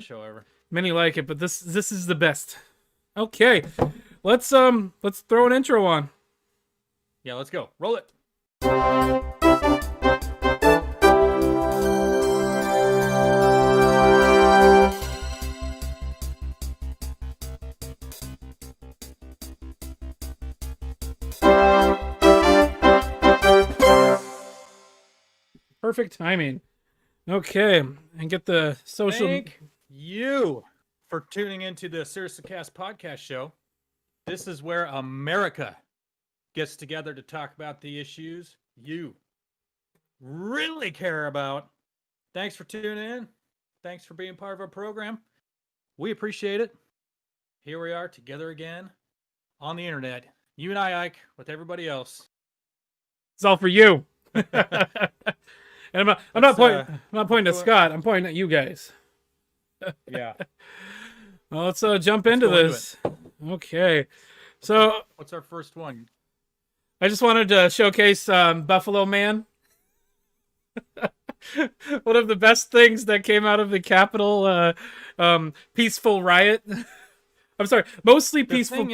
show ever. Many like it, but this is the best. Okay, let's throw an intro on. Yeah, let's go. Roll it. Perfect timing. Okay, and get the social. Thank you for tuning into the Seriously Cast podcast show. This is where America gets together to talk about the issues you really care about. Thanks for tuning in. Thanks for being part of our program. We appreciate it. Here we are together again on the internet. You and I, Ike, with everybody else. It's all for you. And I'm not pointing at Scott. I'm pointing at you guys. Yeah. Well, let's jump into this. Okay. So what's our first one? I just wanted to showcase Buffalo Man. One of the best things that came out of the Capitol peaceful riot. I'm sorry, mostly peaceful. The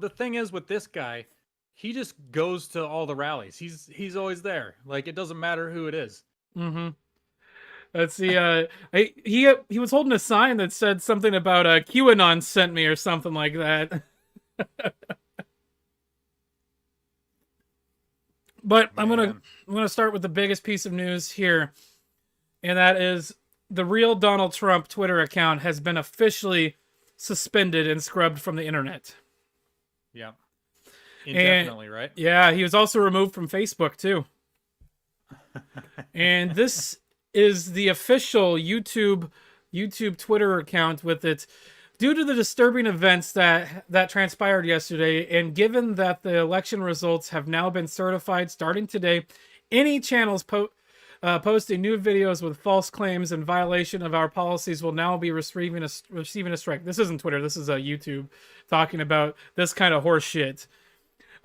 thing is with this guy, he just goes to all the rallies. He's always there. Like, it doesn't matter who it is. Mm-hmm. Let's see. He was holding a sign that said something about QAnon sent me or something like that. But I'm gonna start with the biggest piece of news here, and that is the real Donald Trump Twitter account has been officially suspended and scrubbed from the internet. Yeah. Indefinitely, right? Yeah, he was also removed from Facebook too. And this is the official YouTube Twitter account with it. Due to the disturbing events that transpired yesterday, and given that the election results have now been certified starting today, any channels posting new videos with false claims in violation of our policies will now be receiving a strike. This isn't Twitter. This is YouTube talking about this kind of horse shit.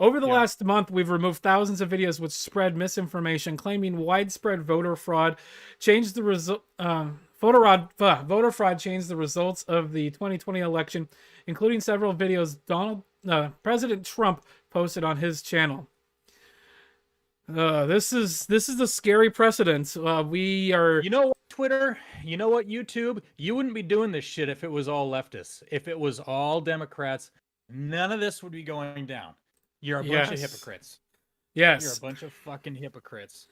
Over the last month, we've removed thousands of videos which spread misinformation, claiming widespread voter fraud, changed the result. Voter fraud changed the results of the 2020 election, including several videos President Trump posted on his channel. This is the scary precedent. We are. You know what, Twitter? You know what, YouTube? You wouldn't be doing this shit if it was all leftists. If it was all Democrats, none of this would be going down. You're a bunch of hypocrites. Yes. You're a bunch of fucking hypocrites.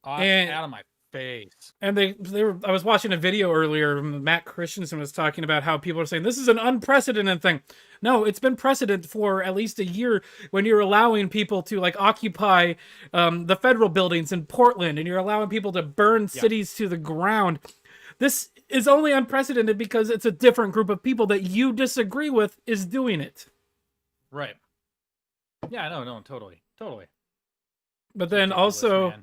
Out of my face. And they were. I was watching a video earlier. Matt Christensen was talking about how people are saying this is an unprecedented thing. No, it's been precedent for at least a year when you're allowing people to like occupy the federal buildings in Portland, and you're allowing people to burn cities to the ground. This is only unprecedented because it's a different group of people that you disagree with is doing it. Right. Yeah, no, totally. But then also,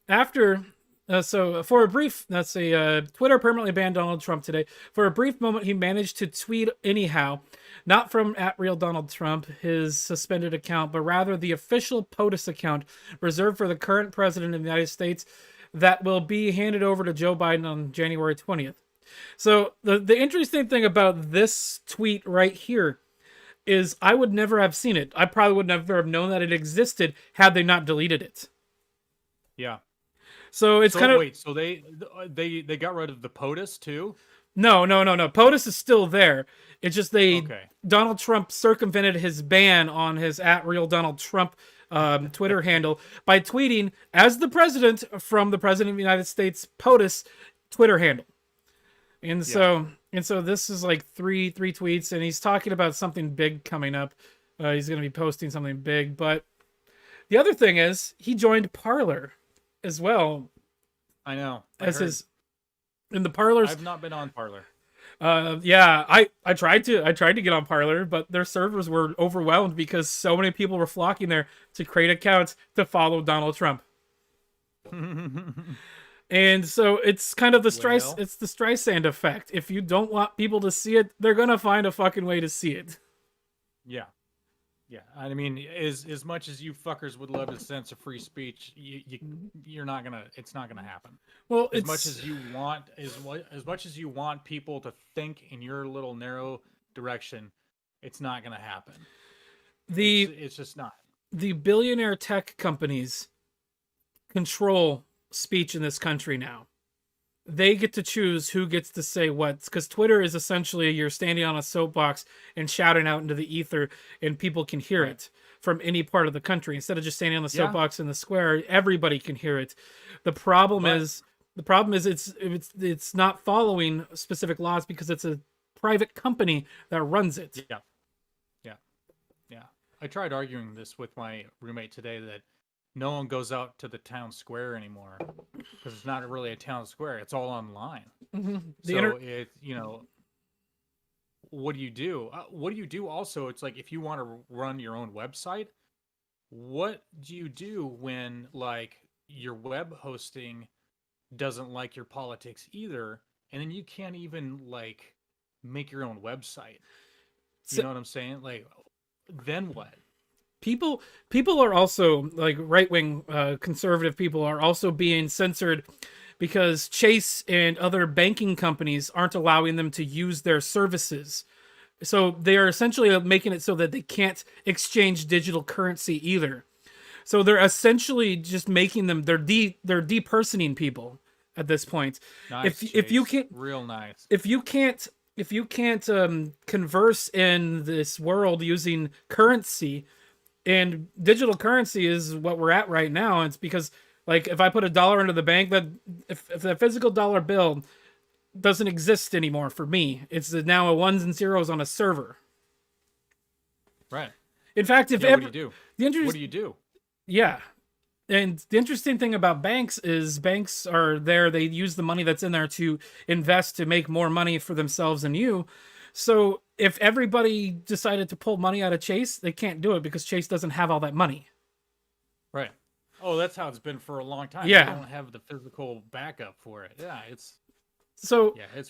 after, for a brief, Twitter permanently banned Donald Trump today. For a brief moment, he managed to tweet anyhow, not from @RealDonaldTrump, his suspended account, but rather the official POTUS account reserved for the current president of the United States that will be handed over to Joe Biden on January 20th. So the interesting thing about this tweet right here is I would never have seen it. I probably would never have known that it existed had they not deleted it. Yeah. So it's kind of... Wait, so they got rid of the POTUS too? No. POTUS is still there. It's just Donald Trump circumvented his ban on his @RealDonaldTrump Twitter handle by tweeting as the president from the President of the United States POTUS Twitter handle. And so this is like three tweets, and he's talking about something big coming up. He's going to be posting something big. But the other thing is he joined Parler as well. I know. In the Parlers. I've not been on Parler. I tried to get on Parler, but their servers were overwhelmed because so many people were flocking there to create accounts to follow Donald Trump. And so it's kind of the Streisand effect. If you don't want people to see it, they're gonna find a fucking way to see it. Yeah. Yeah, I mean, as much as you fuckers would love to censor free speech, you're not gonna. It's not gonna happen. Well, As much as you want, as much as you want people to think in your little narrow direction, it's not gonna happen. It's just not. The billionaire tech companies control speech in this country now. They get to choose who gets to say what, because Twitter is essentially you're standing on a soapbox and shouting out into the ether, and people can hear it from any part of the country. Instead of just standing on the soapbox in the square, everybody can hear it. The problem is it's not following specific laws because it's a private company that runs it. Yeah. I tried arguing this with my roommate today that no one goes out to the town square anymore because it's not really a town square. It's all online. What do you do? What do you do also? It's like if you want to run your own website, what do you do when like your web hosting doesn't like your politics either, and then you can't even like make your own website? You know what I'm saying? Like, then what? People are also like right-wing conservative people are also being censored because Chase and other banking companies aren't allowing them to use their services. So they are essentially making it so that they can't exchange digital currency either. So they're essentially just making them they're depersoning people at this point. Nice, if you can't real nice. If you can't converse in this world using currency, and digital currency is what we're at right now. It's because like if I put $1 into the bank, that if the physical dollar bill doesn't exist anymore for me, it's now a ones and zeros on a server. Right. In fact, if what do you do? What do you do? Yeah. And the interesting thing about banks is banks are there. They use the money that's in there to invest to make more money for themselves and you. So if everybody decided to pull money out of Chase, they can't do it because Chase doesn't have all that money. Right. Oh, that's how it's been for a long time. Yeah. They don't have the physical backup for it. Yeah, it's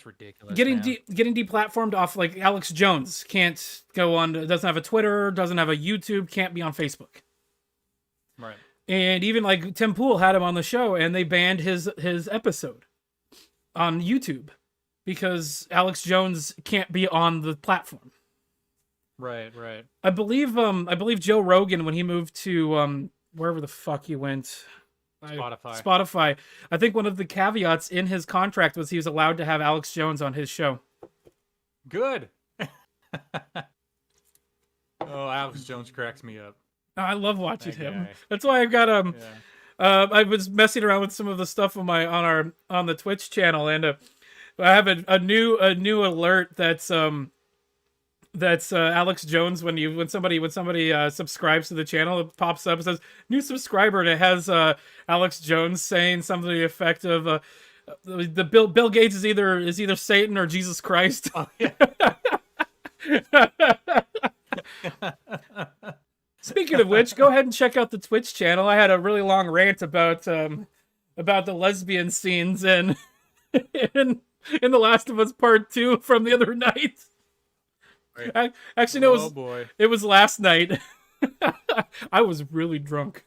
ridiculous. Getting deplatformed off like Alex Jones can't go on. Doesn't have a Twitter. Doesn't have a YouTube. Can't be on Facebook. Right. And even like Tim Pool had him on the show, and they banned his episode on YouTube because Alex Jones can't be on the platform. Right. I believe Joe Rogan, when he moved to wherever the fuck he went, Spotify. I think one of the caveats in his contract was he was allowed to have Alex Jones on his show. Good. Oh, Alex Jones cracks me up. I love watching him. That's why I've got I was messing around with some of the stuff on the Twitch channel, and I have a new alert that's Alex Jones. When somebody subscribes to the channel, it pops up and says new subscriber, and it has Alex Jones saying something to the effect of the Bill Gates is either Satan or Jesus Christ. Oh, yeah. Speaking of which, go ahead and check out the Twitch channel. I had a really long rant about the lesbian scenes in The Last of Us Part 2 from the other night. Right. Actually, no, it was last night. I was really drunk.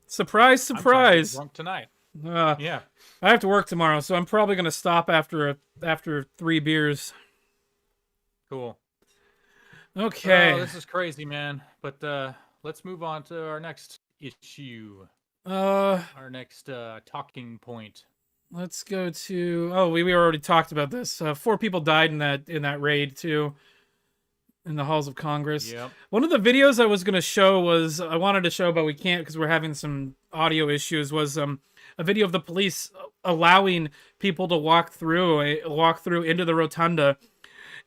Surprise! I'm trying to get drunk tonight. Yeah, I have to work tomorrow, so I'm probably gonna stop after 3 beers. Cool. Okay. Oh, this is crazy, man. But let's move on to our next issue. Our next talking point. Let's go to. Oh, we already talked about this. 4 people died in that raid too, in the halls of Congress. Yep. One of the videos I was gonna show I wanted to show, but we can't because we're having some audio issues. Was a video of the police allowing people to walk through into the rotunda.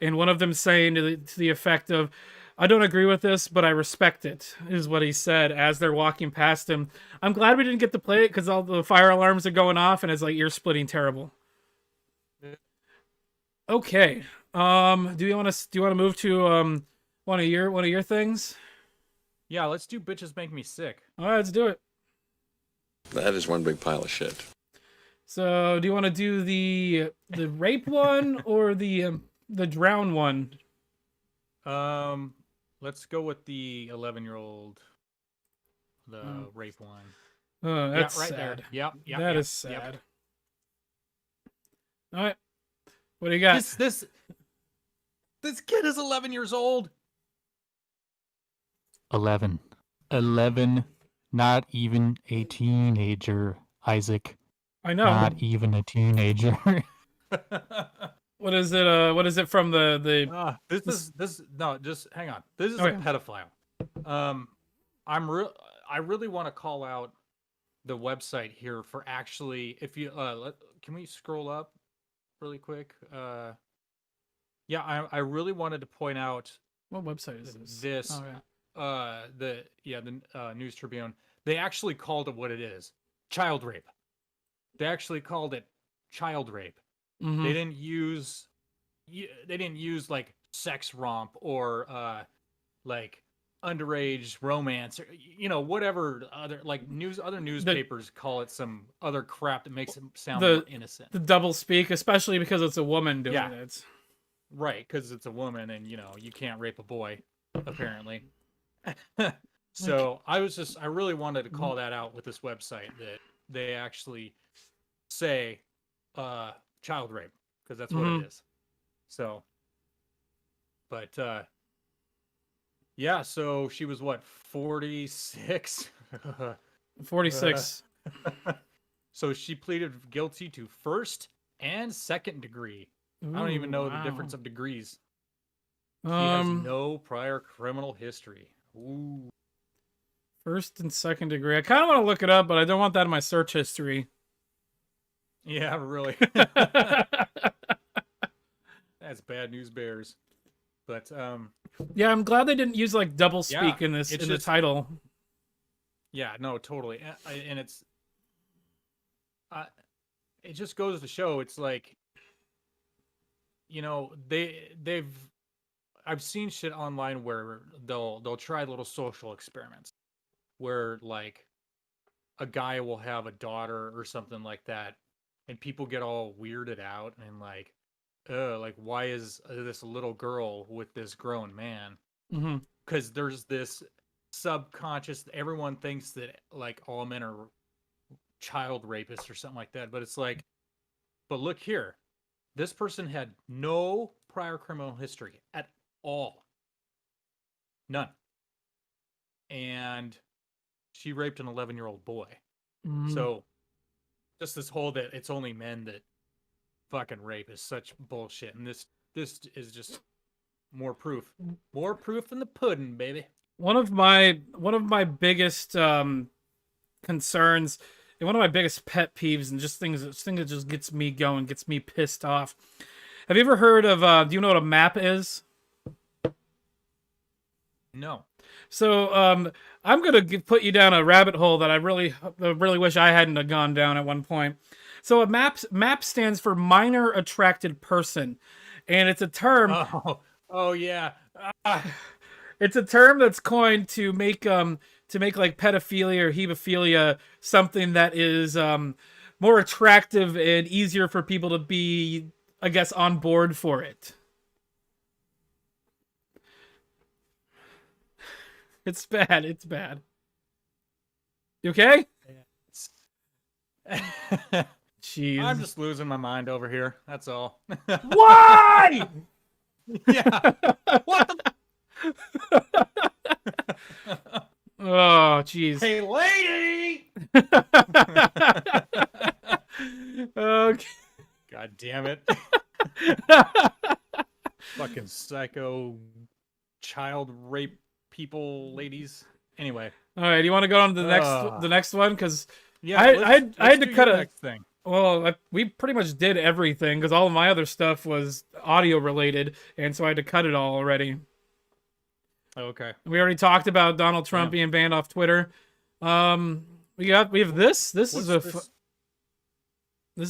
And one of them saying to the effect of, I don't agree with this, but I respect it, is what he said as they're walking past him. I'm glad we didn't get to play it because all the fire alarms are going off and it's like ear splitting terrible. Okay. Do you want to move to one of your things? Yeah, let's do Bitches Make Me Sick. All right, let's do it. That is one big pile of shit. So, do you want to do the rape one or the drown one? let's go with the 11-year-old, the rape one. Oh, that's right sad. there. Yep. That is sad. All right. What do you got? This kid is 11 years old. 11. 11. Not even a teenager, Isaac. I know. Not even a teenager. What is it? What is it from the? No, just hang on. This is Okay. a pedophile. I really want to call out the website here for actually, if you can we scroll up really quick? Yeah, I really wanted to point out What website is this? this. Oh, yeah. The News Tribune. They actually called it what it is: child rape. They actually called it child rape. Mhm. They didn't use like sex romp or like underage romance or whatever other like other newspapers call it some other crap that makes it sound more innocent. The double speak, especially because it's a woman doing Yeah. it. Right, because it's a woman and you can't rape a boy apparently. So I really wanted to call that out with this website that they actually say child rape, because that's what it is. So, but yeah, so she was what, 46? 46. So she pleaded guilty to first and second degree. I don't even know the difference of degrees. She has no prior criminal history. Ooh. First and second degree. I kind of want to look it up, but I don't want that in my search history. Yeah, really. That's bad news bears. But yeah, I'm glad they didn't use like double speak Yeah, in it's the just- title. yeah, no, totally. And it's it just goes to show, it's like, I've seen shit online where they'll try little social experiments where like a guy will have a daughter or something like that, and people get all weirded out and like why is this little girl with this grown man? Mm-hmm. Because there's this subconscious, everyone thinks that like all men are child rapists or something like that, but it's like, but look here, this person had no prior criminal history at all, none, and she raped an 11-year-old boy. So just this whole that it's only men that fucking rape is such bullshit, and this is just more proof in the pudding, baby. One of my biggest concerns and one of my biggest pet peeves and just things that just gets me going, gets me pissed off. Have you ever heard of do you know what a map is? No. So I'm gonna put you down a rabbit hole that I really wish I hadn't have gone down at one point. So a map stands for minor attracted person, and it's a term. Oh yeah. It's a term that's coined to make like pedophilia or hebephilia something that is more attractive and easier for people to be, I guess, on board for it. It's bad. It's bad. You okay? Jeez. I'm just losing my mind over here. That's all. Why? Yeah. What the? Oh, jeez. Hey, lady! Okay. God damn it. Fucking psycho child rape people, ladies. Anyway. All right. Do you want to go on to the next one? Because Yeah, I had to cut a a. next thing. Well, we pretty much did everything because all of my other stuff was audio related, and so I had to cut it all already. Okay. We already talked about Donald Trump being banned off Twitter. We have this. This is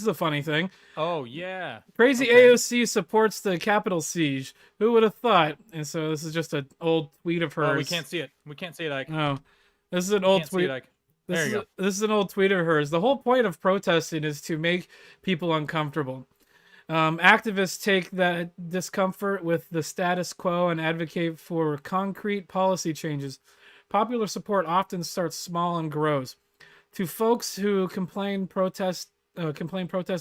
a funny thing. Oh yeah. Crazy AOC supports the Capitol siege. Who would have thought? And so this is just an old tweet of hers. Oh, we can't see it. We can't see it, Ike. No, this is an old Can't see it, tweet. Ike. There you go. This is an old tweet of hers. The whole point of protesting is to make people uncomfortable. Activists take that discomfort with the status quo and advocate for concrete policy changes. Popular support often starts small and grows. To folks who complain protest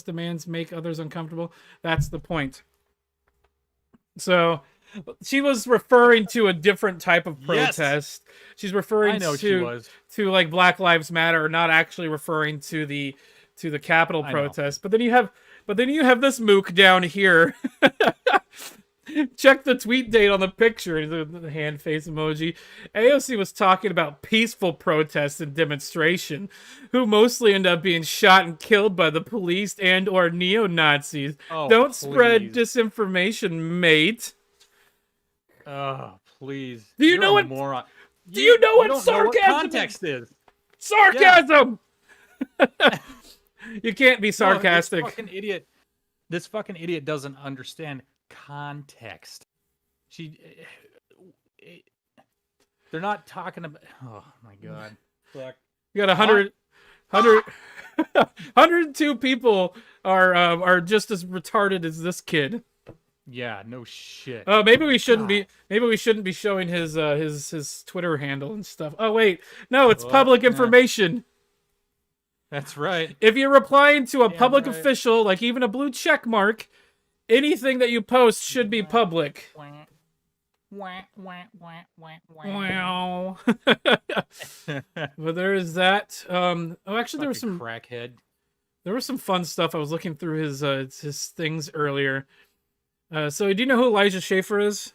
demands make others uncomfortable. That's the point. So she was referring to a different type of Yes! She's referring I know she to was. like Black Lives Matter, not actually referring to the Capitol I know. protest. But then you have this mook down here. Check the tweet date on the picture, the hand face emoji. AOC was talking about peaceful protests and demonstration, who mostly end up being shot and killed by the police and or neo-Nazis. Oh, Don't spread please. disinformation, mate. Oh, please. Do you You're know a what- moron. do you know what don't know what sarcasm context is? Sarcasm! You can't be No, sarcastic. This fucking idiot doesn't understand context. They're not talking about. Oh my god. Fuck. You got 102 people are just as retarded as this kid. Yeah, no shit. Maybe we shouldn't be showing his Twitter handle and stuff. Oh wait, no, it's public information. That's right. If you're replying to a Damn public right. official, like even a blue check mark, anything that you post should be public. Wow. But there is that. Actually, there was some crackhead. fun stuff. I was looking through his things earlier. So do you know who Elijah Schaefer is?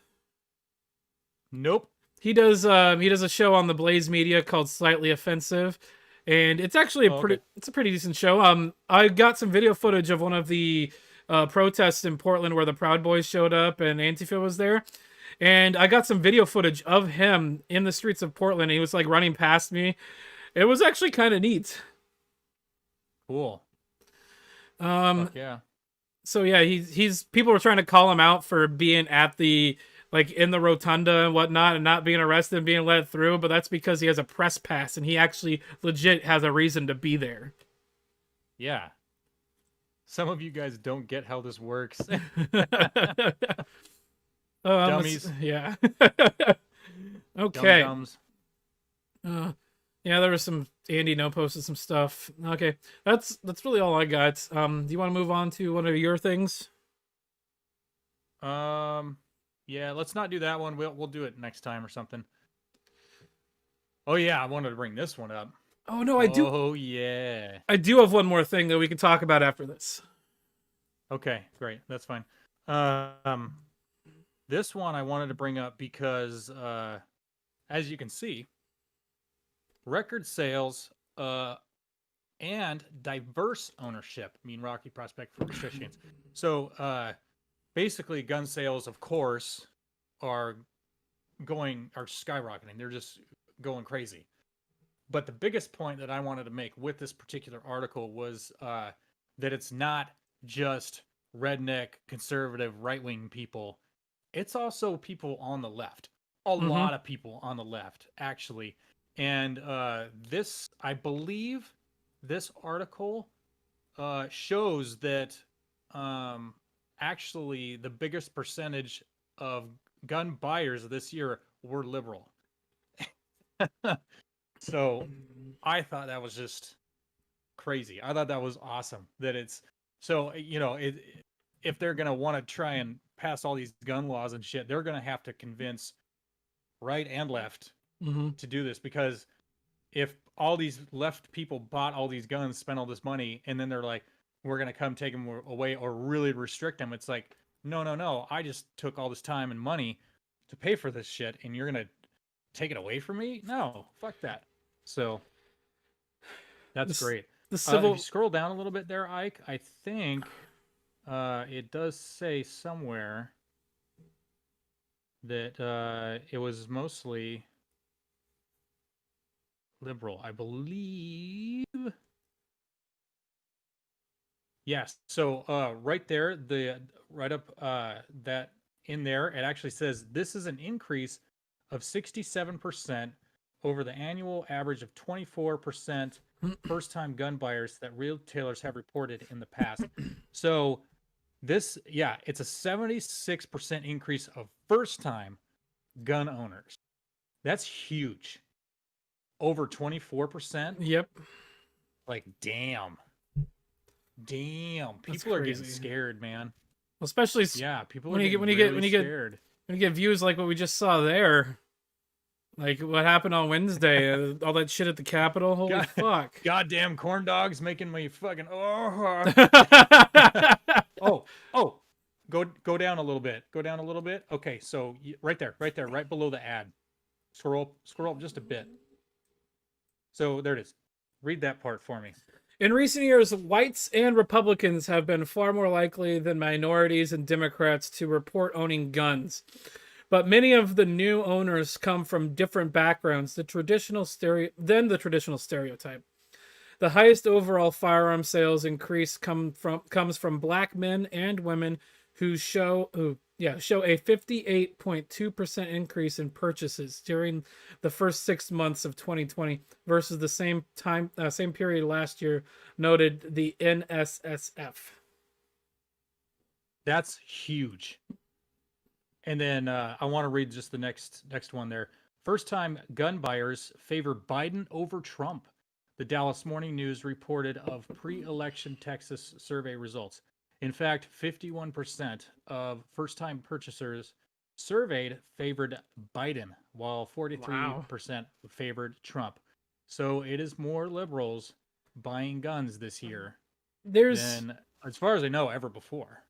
Nope. He does a show on the Blaze Media called Slightly Offensive, and it's actually it's a pretty decent show. I got some video footage of one of the protests in Portland where the Proud Boys showed up and Antifa was there. And I got some video footage of him in the streets of Portland. He was like running past me. It was actually kind of neat. Cool. Fuck yeah. So yeah, he's people were trying to call him out for being at the in the rotunda and whatnot and not being arrested and being let through, but that's because he has a press pass and he actually legit has a reason to be there. Yeah. Some of you guys don't get how this works. Dummies. Yeah. Okay. Dum-dums. Yeah, there was some Andy No posted some stuff. Okay, that's really all I got. Do you want to move on to one of your things? Yeah, let's not do that one. We'll do it next time or something. Oh yeah, I wanted to bring this one up. Oh no, I do. Oh yeah. I do have one more thing that we can talk about after this. Okay, great. That's fine. This one I wanted to bring up because, as you can see, record sales and diverse ownership mean rocky prospect for restrictions. So basically, gun sales, of course, are skyrocketing. They're just going crazy. But the biggest point that I wanted to make with this particular article was that it's not just redneck, conservative, right-wing people. It's also people on the left. A lot of people on the left, actually. And this, I believe, this article shows that actually the biggest percentage of gun buyers this year were liberal. So I thought that was just crazy. I thought that was awesome that it's so, if they're going to want to try and pass all these gun laws and shit, they're going to have to convince right and left to do this, because if all these left people bought all these guns, spent all this money, and then they're like, we're going to come take them away or really restrict them, it's like, no, I just took all this time and money to pay for this shit, and you're going to take it away from me? No, fuck that. So that's great. If you scroll down a little bit there, Ike, I think it does say somewhere that it was mostly liberal, I believe. Yes. So right there, right up that in there, it actually says this is an increase of 67% over the annual average of 24% first-time gun buyers that retailers have reported in the past. So It's a 76% increase of first-time gun owners. That's huge. Over 24%. Yep. Like, damn. People That's are getting crazy. scared, man. Especially People when are you get getting really scared. when you get views like what we just saw there. Like what happened on Wednesday, all that shit at the Capitol. Holy God- fuck! Goddamn corn dogs making me fucking oh. Go down a little bit. Go down a little bit. Okay, so right there, right below the ad. Scroll up just a bit. So there it is. Read that part for me. In recent years, whites and Republicans have been far more likely than minorities and Democrats to report owning guns. But many of the new owners come from different backgrounds than the traditional stereotype. The highest overall firearm sales increase comes from black men and women who show a 58.2% increase in purchases during the first 6 months of 2020 versus the same period last year, noted the NSSF. That's huge. And then I want to read just the next one there. First-time gun buyers favor Biden over Trump. The Dallas Morning News reported of pre-election Texas survey results. In fact, 51% of first-time purchasers surveyed favored Biden, while 43% favored Trump. So it is more liberals buying guns this year than, as far as I know, ever before.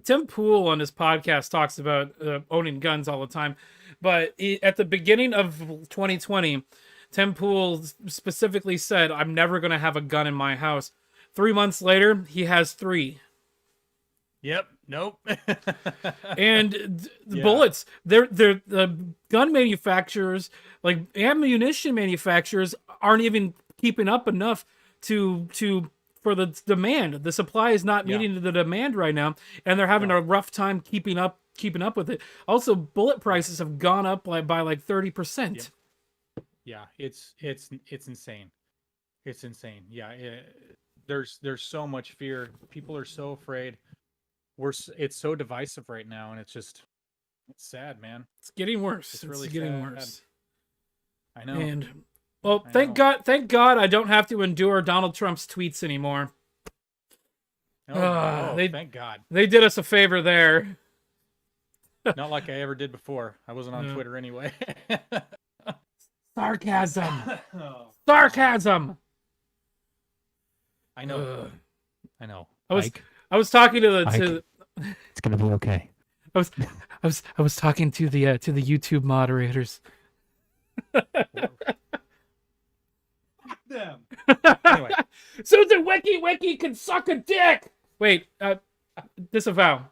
Tim Pool on his podcast talks about owning guns all the time, but at the beginning of 2020, Tim Pool specifically said, "I'm never going to have a gun in my house." 3 months later, he has 3. Yep. Nope. And the bullets, the gun manufacturers, like ammunition manufacturers, aren't even keeping up enough for the demand. The supply is not meeting the demand right now, and they're having a rough time keeping up with it. Also, bullet prices have gone up by 30%. Yeah, it's insane. It's insane. Yeah, there's so much fear. People are so afraid. It's so divisive right now, and it's sad, man. It's getting worse. It's really getting sad. worse. I know. And thank God I don't have to endure Donald Trump's tweets anymore. Thank God. They did us a favor there. Not like I ever did before. I wasn't on Twitter anyway. Sarcasm. Sarcasm. I know. I know. I was talking to It's gonna be okay. I was talking to the YouTube moderators. Them. Anyway, Susan Wiki can suck a dick. Wait, disavow.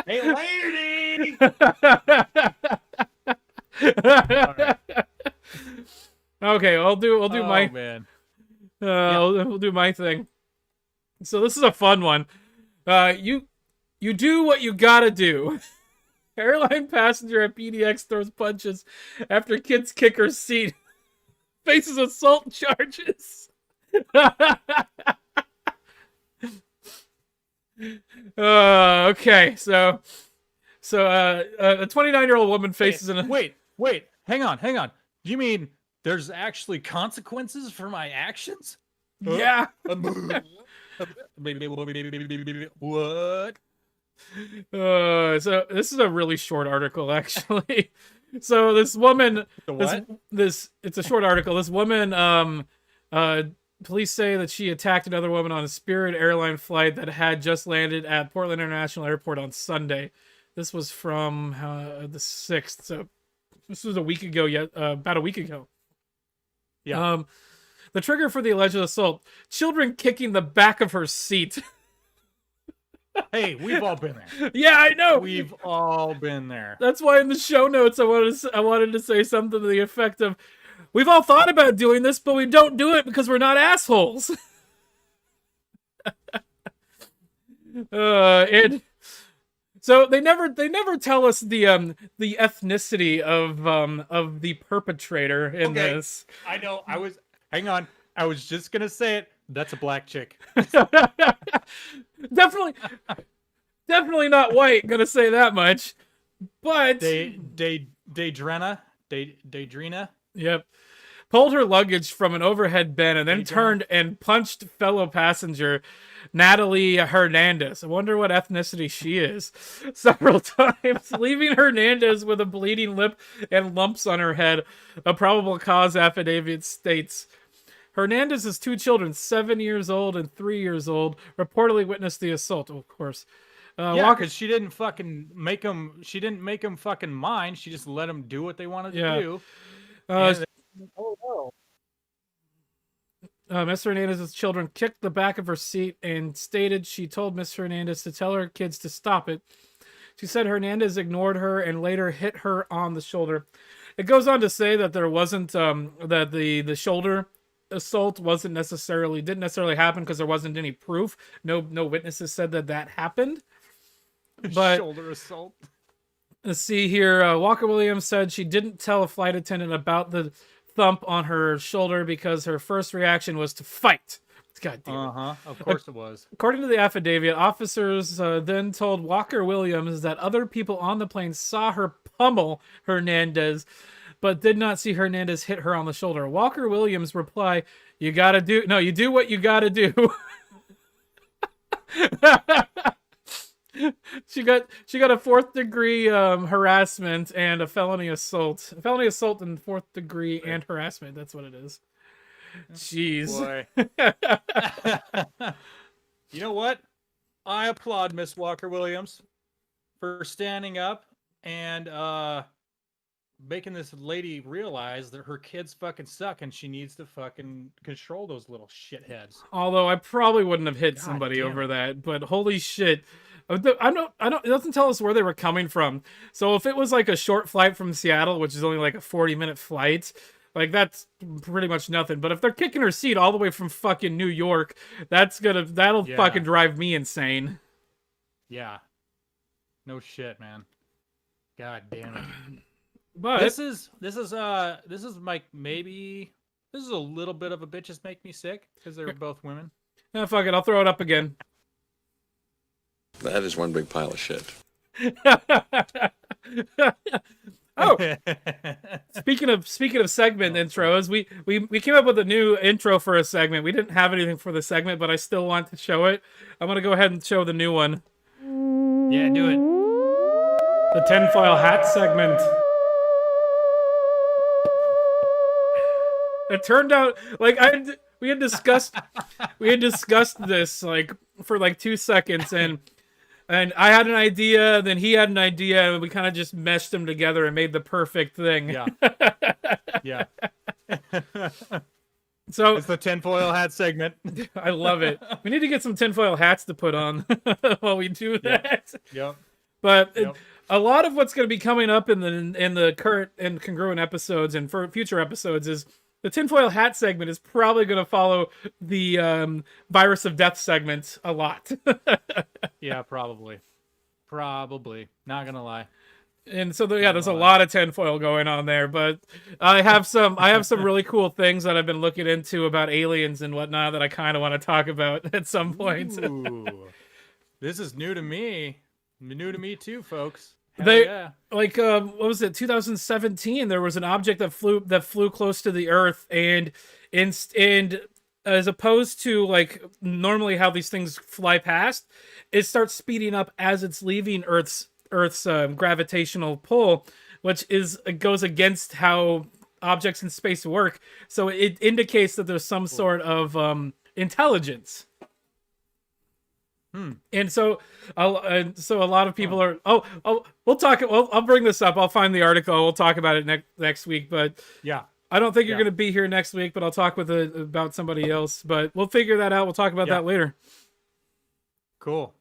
hey, lady. Okay, I'll do my man. We'll do my thing. So this is a fun one. You do what you gotta do. Airline passenger at PDX throws punches after kids kick her seat. Faces assault charges. Okay, so a 29-year-old woman faces Wait, hang on. Do you mean there's actually consequences for my actions? Yeah. What? So this is a really short article, actually. So this woman, it's a short article. This woman, police say that she attacked another woman on a Spirit airline flight that had just landed at Portland International Airport on Sunday. This was from the 6th. So this was a week ago. About a week ago. Yeah. The trigger for the alleged assault: children kicking the back of her seat. Hey, we've all been there. Yeah, I know. We've all been there. That's why in the show notes I wanted to say something to the effect of, "We've all thought about doing this, but we don't do it because we're not assholes." And so they never tell us the ethnicity of the perpetrator in this. I know. Hang on. I was just gonna say it. That's a black chick. That's definitely not white. Gonna say that much. But Daedrina. Yep. Pulled her luggage from an overhead bin and then turned and punched fellow passenger Natalie Hernandez. I wonder what ethnicity she is. Several times, leaving Hernandez with a bleeding lip and lumps on her head. A probable cause affidavit states. Hernandez's 2 children, 7 years old and 3 years old, reportedly witnessed the assault. Oh, of course. Yeah, because she didn't fucking make them. She didn't make them fucking mind. She just let them do what they wanted to do. Miss Hernandez's children kicked the back of her seat and stated she told Miss Hernandez to tell her kids to stop it. She said Hernandez ignored her and later hit her on the shoulder. It goes on to say that there wasn't that the shoulder assault didn't necessarily happen because there wasn't any proof. No witnesses said that happened. But shoulder assault. Let's see here. Walker Williams said she didn't tell a flight attendant about the thump on her shoulder because her first reaction was to fight. God damn it. Of course it was. According to the affidavit, officers then told Walker Williams that other people on the plane saw her pummel Hernandez, but did not see Hernandez hit her on the shoulder. Walker Williams replied, you do what you gotta do. She got a 4th degree harassment and a felony assault. Felony assault and 4th degree and harassment. That's what it is. Jeez. Boy. You know what? I applaud Miss Walker Williams for standing up and making this lady realize that her kids fucking suck and she needs to fucking control those little shitheads. Although I probably wouldn't have hit somebody over that, but holy shit. I don't, it doesn't tell us where they were coming from. So if it was like a short flight from Seattle, which is only like a 40-minute flight, like that's pretty much nothing. But if they're kicking her seat all the way from fucking New York, that'll fucking drive me insane. Yeah. No shit, man. God damn it. But this is like maybe this is a little bit of a bitches make me sick because they're both women. Yeah, fuck it, I'll throw it up again. That is one big pile of shit. Oh, speaking of segment intros, we came up with a new intro for a segment. We didn't have anything for the segment, but I still want to show it. I'm gonna go ahead and show the new one. Yeah, do it. The tinfoil hat segment. It turned out like we had discussed this like for like 2 seconds and I had an idea, then he had an idea, and we kind of just meshed them together and made the perfect thing. Yeah. Yeah. So it's the tinfoil hat segment. I love it. We need to get some tinfoil hats to put on while we do that. Yep. But a lot of what's going to be coming up in the current and congruent episodes and for future episodes is the tinfoil hat segment is probably going to follow the virus of death segment a lot. Yeah, probably. Not gonna lie. And so there's a lot of tinfoil going on there, but I have some really cool things that I've been looking into about aliens and whatnot that I kind of want to talk about at some point. Ooh. This is new to me. New to me too, folks. Like what was it? 2017. There was an object that flew close to the Earth, and as opposed to like normally how these things fly past, it starts speeding up as it's leaving Earth's gravitational pull, which goes against how objects in space work. So it indicates that there's some sort of intelligence. And so a lot of people are. We'll talk. I'll bring this up. I'll find the article. We'll talk about it next week. But yeah, I don't think you're going to be here next week. But I'll talk about somebody else. But we'll figure that out. We'll talk about that later. Cool.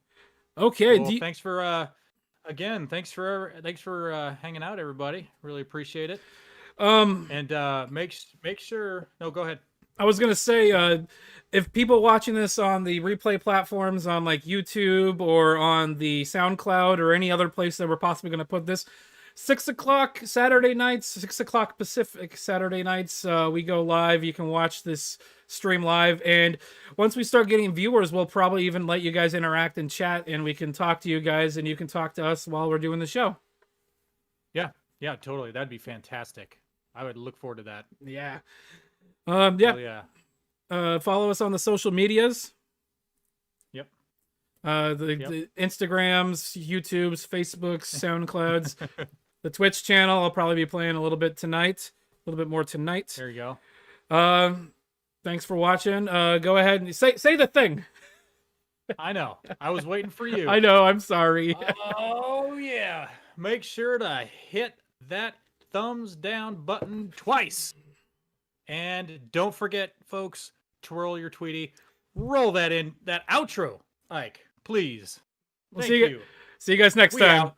Okay. Cool. Thanks for Thanks for hanging out, everybody. Really appreciate it. And make sure. No, go ahead. I was gonna say, if people watching this on the replay platforms on like YouTube or on the SoundCloud or any other place that we're possibly gonna put this, 6 o'clock Saturday nights, 6 o'clock Pacific Saturday nights. We go live. You can watch this stream live. And once we start getting viewers, we'll probably even let you guys interact and chat, and we can talk to you guys, and you can talk to us while we're doing the show. Yeah, totally. That'd be fantastic. I would look forward to that. Yeah. Hell yeah. Follow us on the social medias. Yep. The Instagrams, YouTubes, Facebooks, SoundClouds, the Twitch channel. I'll probably be playing a little bit more tonight. There you go. Thanks for watching. Go ahead and say the thing. I know. I was waiting for you. I know. I'm sorry. Oh yeah. Make sure to hit that thumbs down button twice. And don't forget, folks, twirl your Tweety. Roll that in, that outro, Ike, please. We'll Thank see you. See you guys next We time. out.